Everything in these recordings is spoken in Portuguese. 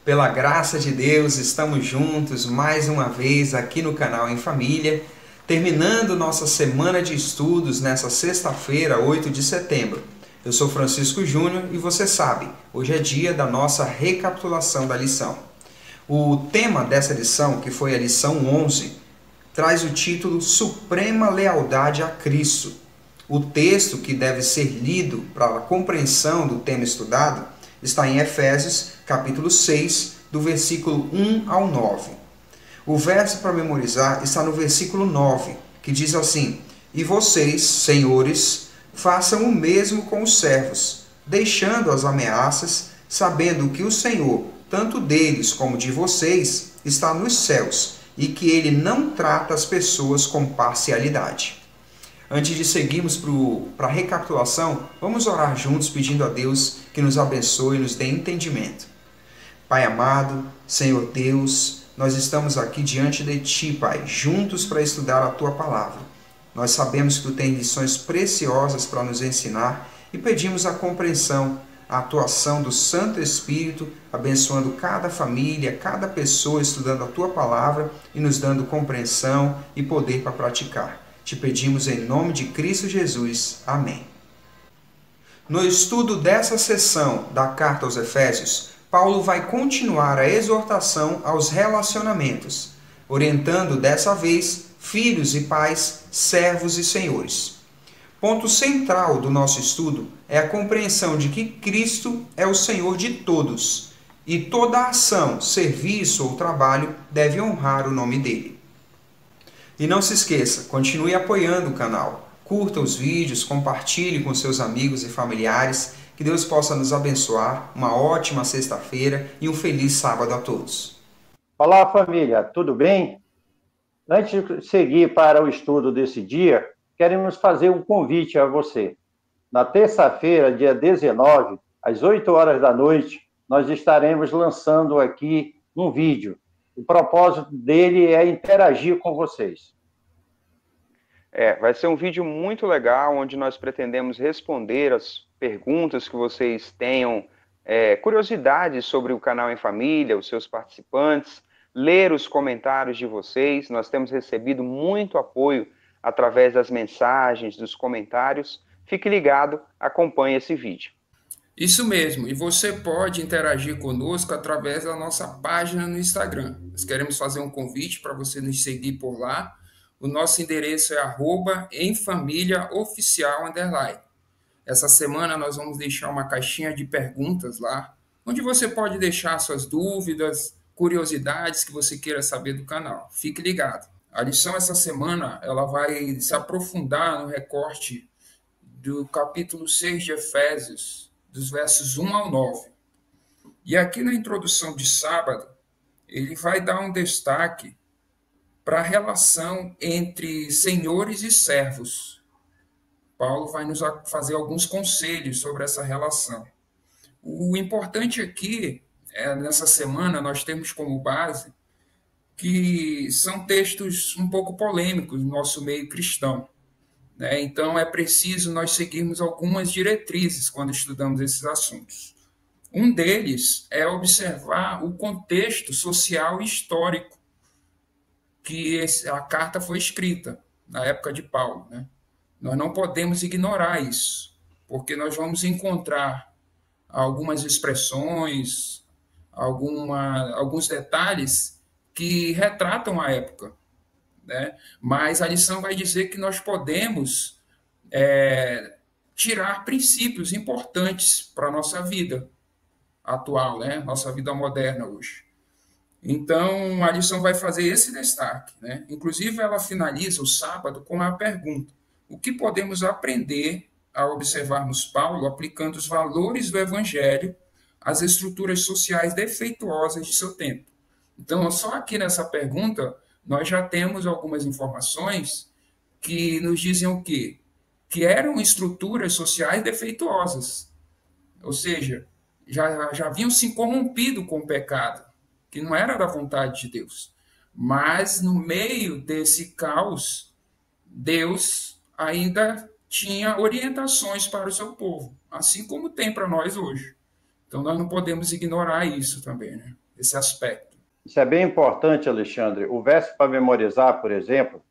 Pela graça de Deus, estamos juntos mais uma vez aqui no canal Em Família, terminando nossa semana de estudos nessa sexta-feira, 8 de setembro. Eu sou Francisco Júnior e você sabe, hoje é dia da nossa recapitulação da lição. O tema dessa lição, que foi a lição 11, traz o título Suprema Lealdade a Cristo. O texto que deve ser lido para a compreensão do tema estudado está em Efésios, capítulo 6, do versículo 1 ao 9. O verso para memorizar está no versículo 9, que diz assim: E vocês, senhores, façam o mesmo com os servos, deixando as ameaças, sabendo que o Senhor, tanto deles como de vocês, está nos céus, e que ele não trata as pessoas com parcialidade. Antes de seguirmos para a recapitulação, vamos orar juntos pedindo a Deus que nos abençoe e nos dê entendimento. Pai amado, Senhor Deus, nós estamos aqui diante de Ti, Pai, juntos para estudar a Tua palavra. Nós sabemos que Tu tens lições preciosas para nos ensinar e pedimos a compreensão, a atuação do Santo Espírito, abençoando cada família, cada pessoa estudando a Tua palavra e nos dando compreensão e poder para praticar. Te pedimos em nome de Cristo Jesus. Amém. No estudo dessa sessão da Carta aos Efésios, Paulo vai continuar a exortação aos relacionamentos, orientando dessa vez filhos e pais, servos e senhores. Ponto central do nosso estudo é a compreensão de que Cristo é o Senhor de todos e toda ação, serviço ou trabalho deve honrar o nome dele. E não se esqueça, continue apoiando o canal, curta os vídeos, compartilhe com seus amigos e familiares, que Deus possa nos abençoar, uma ótima sexta-feira e um feliz sábado a todos. Olá família, tudo bem? Antes de seguir para o estudo desse dia, queremos fazer um convite a você. Na terça-feira, dia 19, às 8 horas da noite, nós estaremos lançando aqui um vídeo. O propósito dele é interagir com vocês. Vai ser um vídeo muito legal, onde nós pretendemos responder as perguntas que vocês tenham, curiosidades sobre o canal Em Família, os seus participantes, ler os comentários de vocês. Nós temos recebido muito apoio através das mensagens, dos comentários. Fique ligado, acompanhe esse vídeo. Isso mesmo, e você pode interagir conosco através da nossa página no Instagram. Nós queremos fazer um convite para você nos seguir por lá. O nosso endereço é @emfamiliaoficial_. Essa semana nós vamos deixar uma caixinha de perguntas lá, onde você pode deixar suas dúvidas, curiosidades que você queira saber do canal. Fique ligado. A lição essa semana ela vai se aprofundar no recorte do capítulo 6 de Efésios, dos versos 1 ao 9. E aqui na introdução de sábado, ele vai dar um destaque para a relação entre senhores e servos. Paulo vai nos fazer alguns conselhos sobre essa relação. O importante aqui, nessa semana, nós temos como base que são textos um pouco polêmicos no nosso meio cristão. Então, é preciso nós seguirmos algumas diretrizes quando estudamos esses assuntos. Um deles é observar o contexto social e histórico que a carta foi escrita, na época de Paulo. Nós não podemos ignorar isso, porque nós vamos encontrar algumas expressões, alguns detalhes que retratam a época. Mas a lição vai dizer que nós podemos tirar princípios importantes para a nossa vida atual, nossa vida moderna hoje. Então, a lição vai fazer esse destaque. Inclusive, ela finaliza o sábado com a pergunta: o que podemos aprender ao observarmos Paulo aplicando os valores do Evangelho às estruturas sociais defeituosas de seu tempo? Então, só aqui nessa pergunta, nós já temos algumas informações que nos dizem o quê? Que eram estruturas sociais defeituosas. Ou seja, já haviam se corrompido com o pecado, que não era da vontade de Deus. Mas, no meio desse caos, Deus ainda tinha orientações para o seu povo, assim como tem para nós hoje. Então, nós não podemos ignorar isso também. esse aspecto. Isso é bem importante, Alexandre. O verso para memorizar, por exemplo,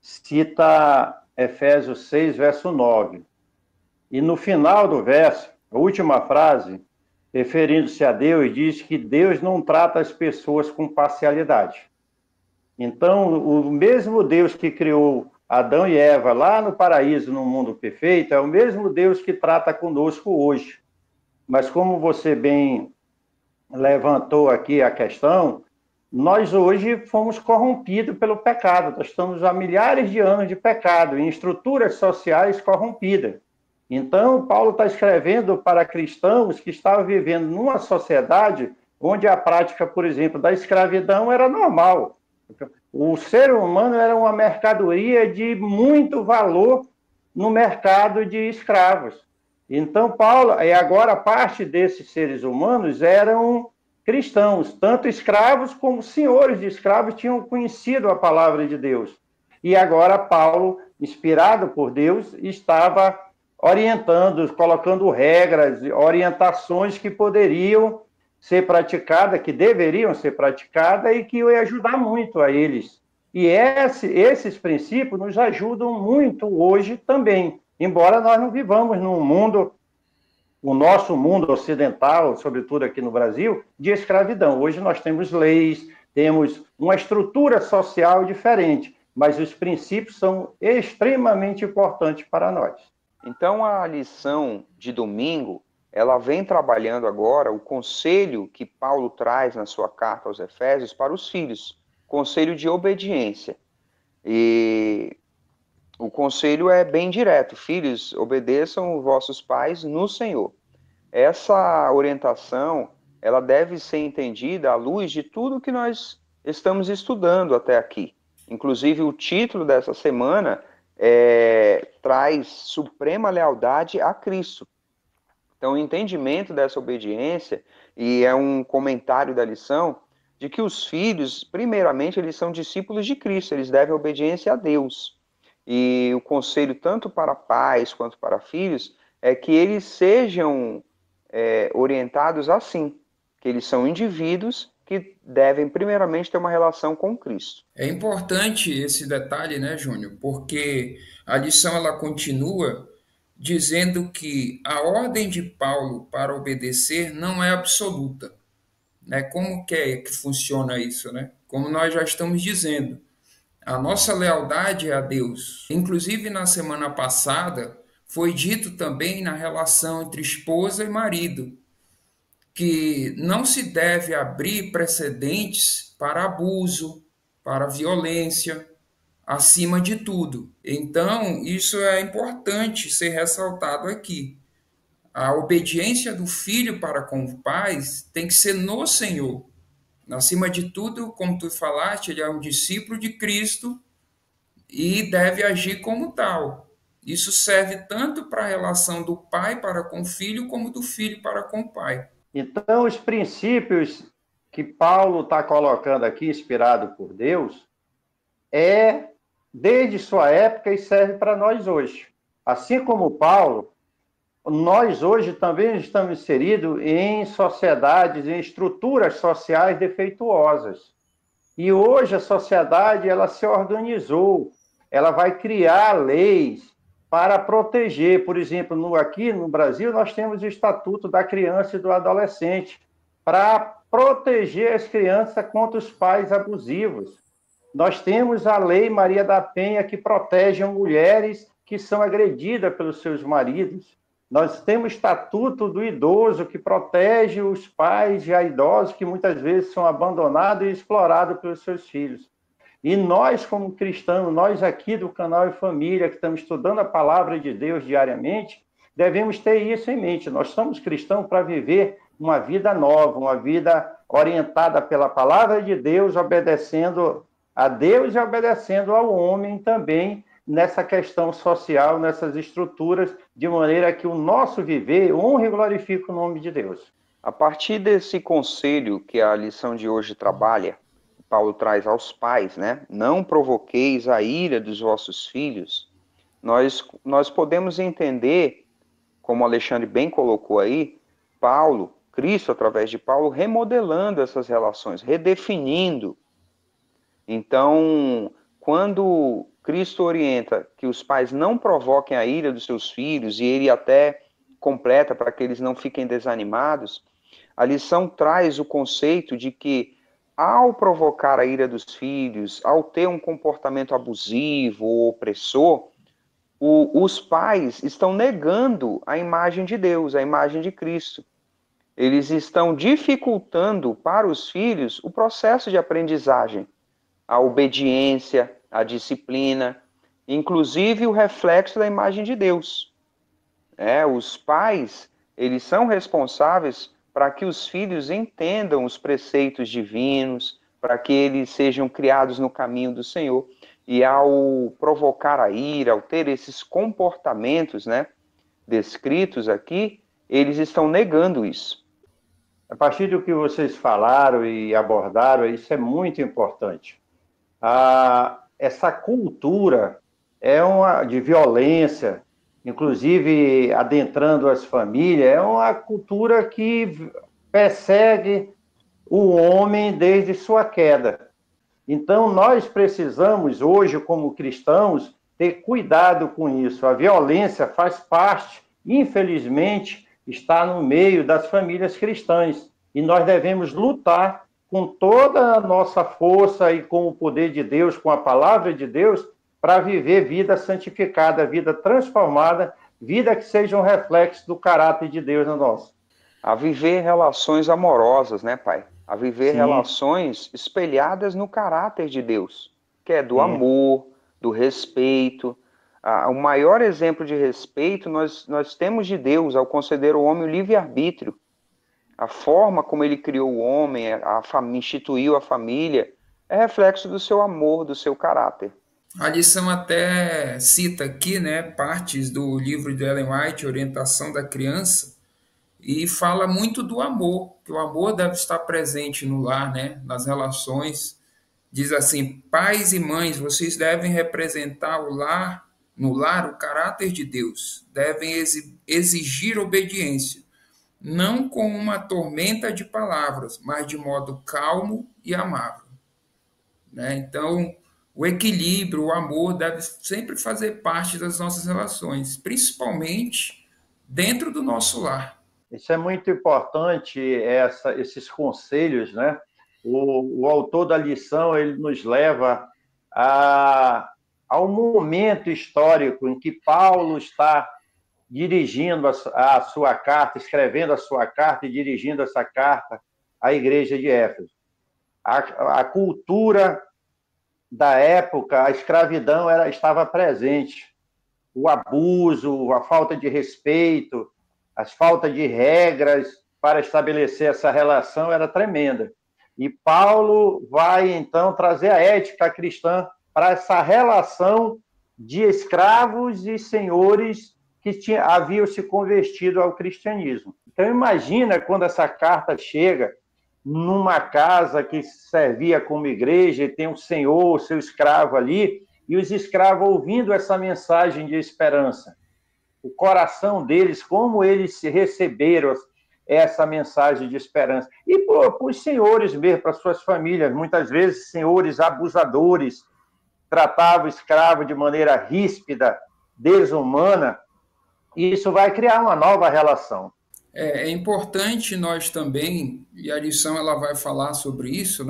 cita Efésios 6, verso 9. E no final do verso, a última frase, referindo-se a Deus, diz que Deus não trata as pessoas com parcialidade. Então, o mesmo Deus que criou Adão e Eva lá no paraíso, no mundo perfeito, é o mesmo Deus que trata conosco hoje. Mas como você bem levantou aqui a questão, nós hoje fomos corrompidos pelo pecado. Nós estamos há milhares de anos de pecado, em estruturas sociais corrompidas. Então, Paulo está escrevendo para cristãos que estavam vivendo numa sociedade onde a prática, por exemplo, da escravidão era normal. O ser humano era uma mercadoria de muito valor no mercado de escravos. Então, Paulo, e agora parte desses seres humanos eram cristãos, tanto escravos como senhores de escravos tinham conhecido a palavra de Deus. E agora Paulo, inspirado por Deus, estava orientando, colocando regras, orientações que poderiam ser praticadas, que deveriam ser praticadas e que ia ajudar muito a eles. E esses princípios nos ajudam muito hoje também, embora nós não vivamos num mundo, o nosso mundo ocidental, sobretudo aqui no Brasil, de escravidão. Hoje nós temos leis, temos uma estrutura social diferente, mas os princípios são extremamente importantes para nós. Então, a lição de domingo, ela vem trabalhando agora o conselho que Paulo traz na sua carta aos Efésios para os filhos, conselho de obediência. E o conselho é bem direto: filhos, obedeçam os vossos pais no Senhor. Essa orientação, ela deve ser entendida à luz de tudo que nós estamos estudando até aqui. Inclusive, o título dessa semana traz suprema lealdade a Cristo. Então, o entendimento dessa obediência, e é um comentário da lição, de que os filhos, primeiramente, eles são discípulos de Cristo, eles devem obediência a Deus. E o conselho, tanto para pais quanto para filhos, é que eles sejam orientados assim, que eles são indivíduos que devem, primeiramente, ter uma relação com Cristo. É importante esse detalhe, né, Júnior? Porque a lição ela continua dizendo que a ordem de Paulo para obedecer não é absoluta. Né? Como que é que funciona isso? Né? Como nós já estamos dizendo, a nossa lealdade é a Deus. Inclusive, na semana passada, foi dito também na relação entre esposa e marido, que não se deve abrir precedentes para abuso, para violência, acima de tudo. Então, isso é importante ser ressaltado aqui. A obediência do filho para com os pais tem que ser no Senhor. Acima de tudo, como tu falaste, ele é um discípulo de Cristo e deve agir como tal. Isso serve tanto para a relação do pai para com o filho, como do filho para com o pai. Então, os princípios que Paulo está colocando aqui, inspirado por Deus, desde sua época e serve para nós hoje. Assim como Paulo, nós hoje também estamos inseridos em sociedades, em estruturas sociais defeituosas. E hoje a sociedade ela se organizou, ela vai criar leis para proteger. Por exemplo, aqui no Brasil, nós temos o Estatuto da Criança e do Adolescente, para proteger as crianças contra os pais abusivos. Nós temos a Lei Maria da Penha, que protege mulheres que são agredidas pelos seus maridos. Nós temos o Estatuto do Idoso, que protege os pais já idosos, que muitas vezes são abandonados e explorados pelos seus filhos. E nós, como cristãos, nós aqui do canal E Família, que estamos estudando a palavra de Deus diariamente, devemos ter isso em mente. Nós somos cristãos para viver uma vida nova, uma vida orientada pela palavra de Deus, obedecendo a Deus e obedecendo ao homem também, nessa questão social, nessas estruturas, de maneira que o nosso viver honre e glorifique o nome de Deus. A partir desse conselho que a lição de hoje trabalha, Paulo traz aos pais, né? Não provoqueis a ira dos vossos filhos. Nós podemos entender, como o Alexandre bem colocou aí, Paulo Cristo, através de Paulo, remodelando essas relações, redefinindo. Então, quando Cristo orienta que os pais não provoquem a ira dos seus filhos, e ele até completa para que eles não fiquem desanimados, a lição traz o conceito de que, ao provocar a ira dos filhos, ao ter um comportamento abusivo ou opressor, os pais estão negando a imagem de Deus, a imagem de Cristo. Eles estão dificultando para os filhos o processo de aprendizagem, a obediência, a disciplina, inclusive o reflexo da imagem de Deus. Os pais, eles são responsáveis para que os filhos entendam os preceitos divinos, para que eles sejam criados no caminho do Senhor. E ao provocar a ira, ao ter esses comportamentos, descritos aqui, eles estão negando isso. A partir do que vocês falaram e abordaram, isso é muito importante. Essa cultura de violência, inclusive adentrando as famílias, é uma cultura que persegue o homem desde sua queda. Então, nós precisamos, hoje, como cristãos, ter cuidado com isso. A violência faz parte, infelizmente, está no meio das famílias cristãs. E nós devemos lutar com toda a nossa força e com o poder de Deus, com a palavra de Deus, para viver vida santificada, vida transformada, vida que seja um reflexo do caráter de Deus na nossa. A viver relações amorosas, Pai? A viver Sim. relações espelhadas no caráter de Deus, que é do amor, do respeito. O maior exemplo de respeito nós temos de Deus ao conceder ao homem o livre-arbítrio. A forma como ele criou o homem, instituiu a família, é reflexo do seu amor, do seu caráter. A lição até cita aqui, partes do livro de Ellen White, Orientação da Criança, e fala muito do amor, que o amor deve estar presente no lar, nas relações. Diz assim: pais e mães, vocês devem representar no lar o caráter de Deus, devem exigir obediência, não com uma tormenta de palavras, mas de modo calmo e amável. Então, o equilíbrio, o amor deve sempre fazer parte das nossas relações, principalmente dentro do nosso lar. Isso é muito importante, esses conselhos, O autor da lição, ele nos leva ao momento histórico em que Paulo está dirigindo a sua carta, escrevendo a sua carta e dirigindo essa carta à igreja de Éfeso. A cultura da época, a escravidão estava presente. O abuso, a falta de respeito, as faltas de regras para estabelecer essa relação era tremenda. E Paulo vai, então, trazer a ética cristã para essa relação de escravos e senhores que haviam se convertido ao cristianismo. Então, imagina quando essa carta chega numa casa que servia como igreja e tem um senhor, seu escravo ali, e os escravos ouvindo essa mensagem de esperança. O coração deles, como eles se receberam essa mensagem de esperança. E para os senhores mesmo, para suas famílias, muitas vezes senhores abusadores, tratavam o escravo de maneira ríspida, desumana, e isso vai criar uma nova relação. É importante nós também, e a lição ela vai falar sobre isso,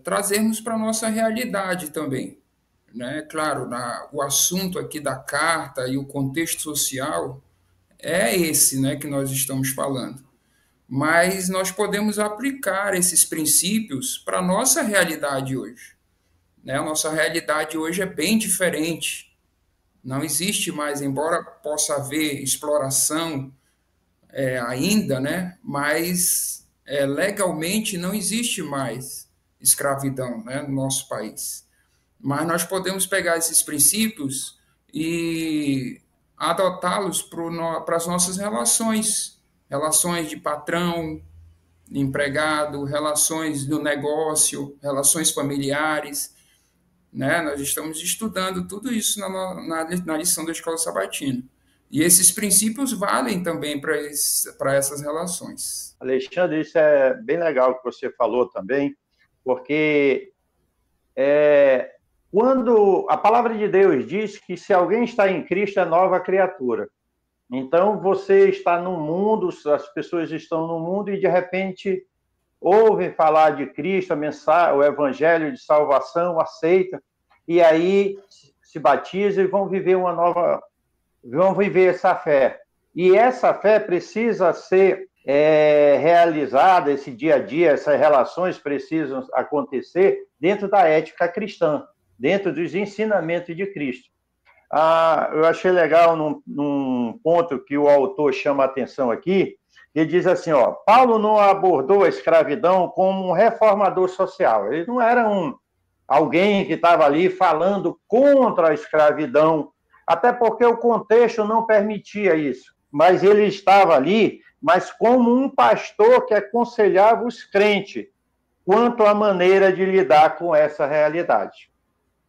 trazermos para a nossa realidade também. Claro, o assunto aqui da carta e o contexto social é esse, que nós estamos falando. Mas nós podemos aplicar esses princípios para a nossa realidade hoje. A nossa realidade hoje é bem diferente. Não existe mais, embora possa haver exploração ainda, mas legalmente não existe mais escravidão no nosso país. Mas nós podemos pegar esses princípios e adotá-los para as nossas relações de patrão, empregado, relações do negócio, relações familiares. Nós estamos estudando tudo isso na lição da Escola Sabatina. E esses princípios valem também para essas relações. Alexandre, isso é bem legal que você falou também, porque quando a palavra de Deus diz que se alguém está em Cristo é nova criatura. Então, você está no mundo, as pessoas estão no mundo e, de repente, ouvem falar de Cristo, a mensagem, o evangelho de salvação, aceita, e aí se batizam e vão viver essa fé. E essa fé precisa ser realizada, esse dia a dia, essas relações precisam acontecer dentro da ética cristã, dentro dos ensinamentos de Cristo. Eu achei legal num ponto que o autor chama a atenção aqui, ele diz assim, Paulo não abordou a escravidão como um reformador social. Ele não era alguém que estava ali falando contra a escravidão, até porque o contexto não permitia isso. Mas ele estava ali, mas como um pastor que aconselhava os crentes quanto à maneira de lidar com essa realidade.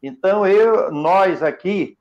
Então, nós aqui,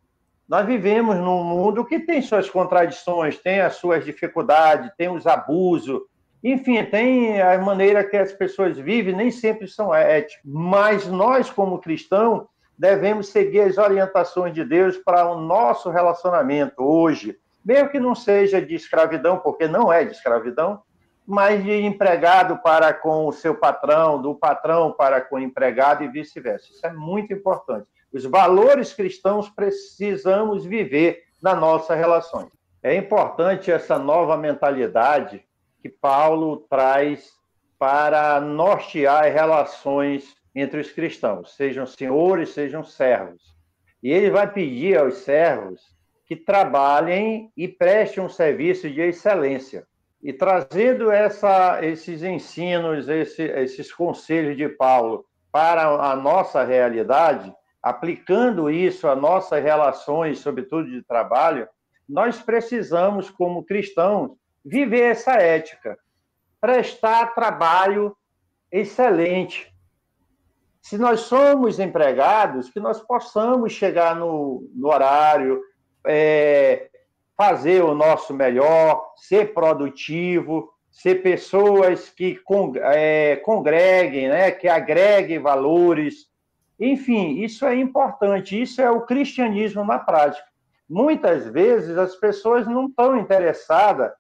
nós vivemos num mundo que tem suas contradições, tem as suas dificuldades, tem os abusos, enfim, tem a maneira que as pessoas vivem, nem sempre são éticas. Mas nós, como cristãos, devemos seguir as orientações de Deus para o nosso relacionamento hoje, mesmo que não seja de escravidão, porque não é de escravidão, mas de empregado para com o seu patrão, do patrão para com o empregado e vice-versa. Isso é muito importante. Os valores cristãos precisamos viver nas nossas relações. É importante essa nova mentalidade que Paulo traz para nortear as relações entre os cristãos, sejam senhores, sejam servos. E ele vai pedir aos servos que trabalhem e prestem um serviço de excelência. E trazendo esses ensinos, esses conselhos de Paulo para a nossa realidade, aplicando isso às nossas relações, sobretudo de trabalho, nós precisamos, como cristãos, viver essa ética, prestar trabalho excelente. Se nós somos empregados, que nós possamos chegar no horário, fazer o nosso melhor, ser produtivo, ser pessoas que congreguem, né? Que agreguem valores. Enfim, isso é importante, isso é o cristianismo na prática. Muitas vezes as pessoas não estão interessadas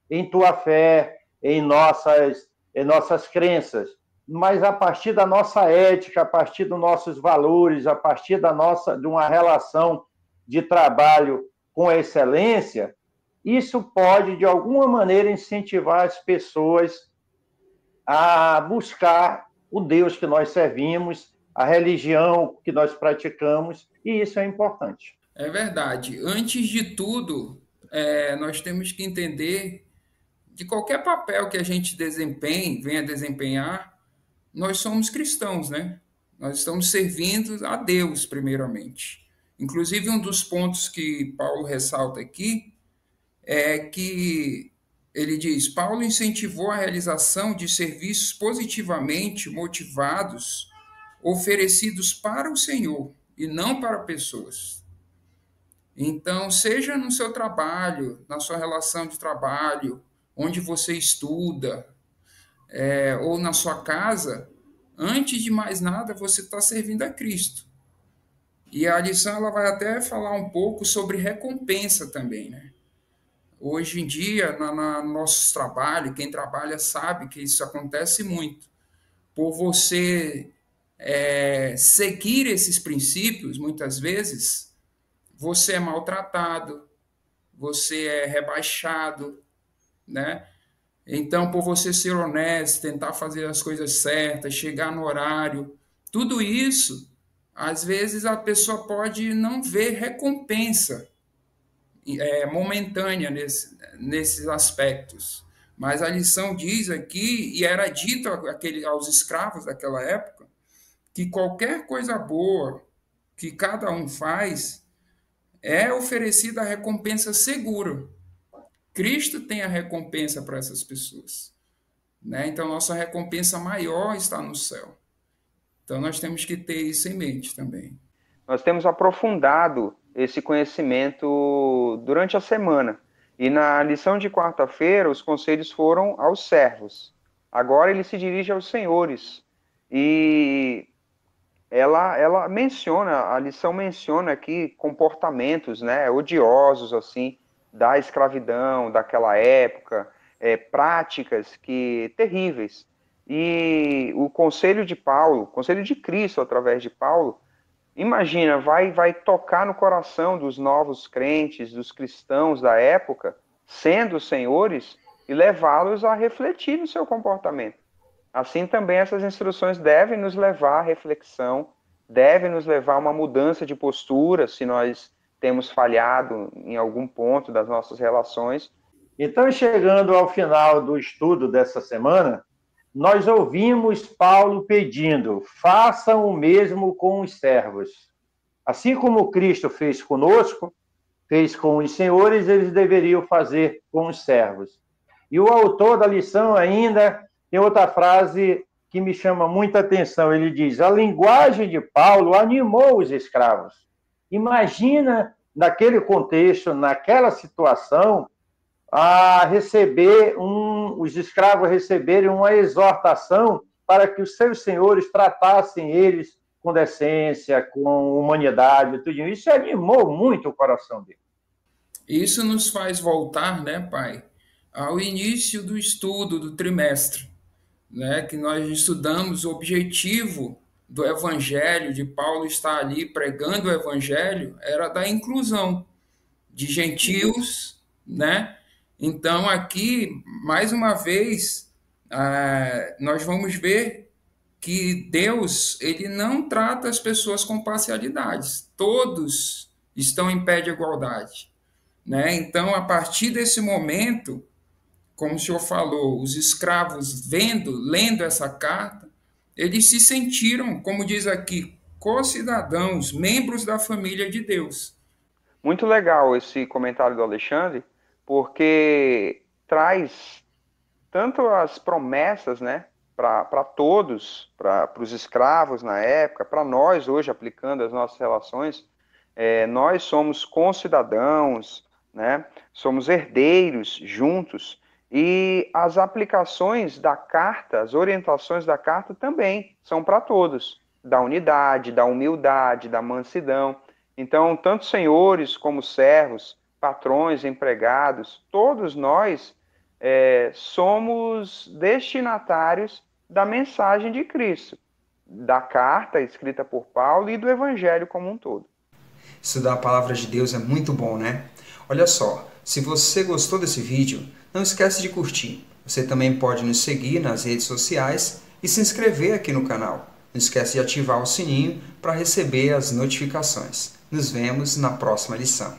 em tua fé, em nossas crenças, mas a partir da nossa ética, a partir dos nossos valores, a partir de uma relação de trabalho com excelência, isso pode, de alguma maneira, incentivar as pessoas a buscar o Deus que nós servimos, a religião que nós praticamos, e isso é importante. É verdade. Antes de tudo, nós temos que entender de qualquer papel que a gente venha desempenhar, nós somos cristãos, né? Nós estamos servindo a Deus, primeiramente. Inclusive, um dos pontos que Paulo ressalta aqui é que ele diz: Paulo incentivou a realização de serviços positivamente motivados, oferecidos para o Senhor e não para pessoas. Então, seja no seu trabalho, na sua relação de trabalho, onde você estuda, ou na sua casa, antes de mais nada, você está servindo a Cristo. E a lição ela vai até falar um pouco sobre recompensa também, né? Hoje em dia, no nosso trabalho, quem trabalha sabe que isso acontece muito. Por você seguir esses princípios, muitas vezes, você é maltratado, você é rebaixado, né? Então, por você ser honesto, tentar fazer as coisas certas, chegar no horário, tudo isso, às vezes a pessoa pode não ver recompensa momentânea nesses aspectos. Mas a lição diz aqui, e era dito aos escravos daquela época, que qualquer coisa boa que cada um faz é oferecida a recompensa segura. Cristo tem a recompensa para essas pessoas, né? Então, nossa recompensa maior está no céu. Então, nós temos que ter isso em mente também. Nós temos aprofundado esse conhecimento durante a semana. E na lição de quarta-feira, os conselhos foram aos servos. Agora ele se dirige aos senhores. E ela menciona, a lição menciona aqui comportamentos, né, odiosos, assim, da escravidão, daquela época, práticas terríveis. E o conselho de Paulo, o conselho de Cristo através de Paulo, imagina, vai tocar no coração dos novos crentes, dos cristãos da época, sendo senhores, e levá-los a refletir no seu comportamento. Assim também essas instruções devem nos levar à reflexão, devem nos levar a uma mudança de postura, se nós temos falhado em algum ponto das nossas relações. Então, chegando ao final do estudo dessa semana, nós ouvimos Paulo pedindo: façam o mesmo com os servos. Assim como Cristo fez conosco, fez com os senhores, eles deveriam fazer com os servos. E o autor da lição ainda tem outra frase que me chama muita atenção. Ele diz: a linguagem de Paulo animou os escravos. Imagina, naquele contexto, naquela situação, os escravos receberem uma exortação para que os seus senhores tratassem eles com decência, com humanidade, tudo isso animou muito o coração dele. Isso nos faz voltar, né, pai, ao início do estudo do trimestre, né, que nós estudamos o objetivo do evangelho, de Paulo estar ali pregando o evangelho, era da inclusão de gentios, né? Então, aqui, mais uma vez, nós vamos ver que Deus, ele não trata as pessoas com parcialidades. Todos estão em pé de igualdade, né? Então, a partir desse momento, como o senhor falou, os escravos lendo essa carta, eles se sentiram, como diz aqui, co-cidadãos, membros da família de Deus. Muito legal esse comentário do Alexandre, porque traz tanto as promessas, né, para todos, para os escravos na época, para nós hoje, aplicando as nossas relações, nós somos concidadãos, né, somos herdeiros juntos, e as aplicações da carta, as orientações da carta também são para todos, da unidade, da humildade, da mansidão. Então, tanto senhores como servos, patrões, empregados, todos nós somos destinatários da mensagem de Cristo, da carta escrita por Paulo e do Evangelho como um todo. Estudar a palavra de Deus é muito bom, né? Olha só, se você gostou desse vídeo, não esquece de curtir. Você também pode nos seguir nas redes sociais e se inscrever aqui no canal. Não esquece de ativar o sininho para receber as notificações. Nos vemos na próxima lição.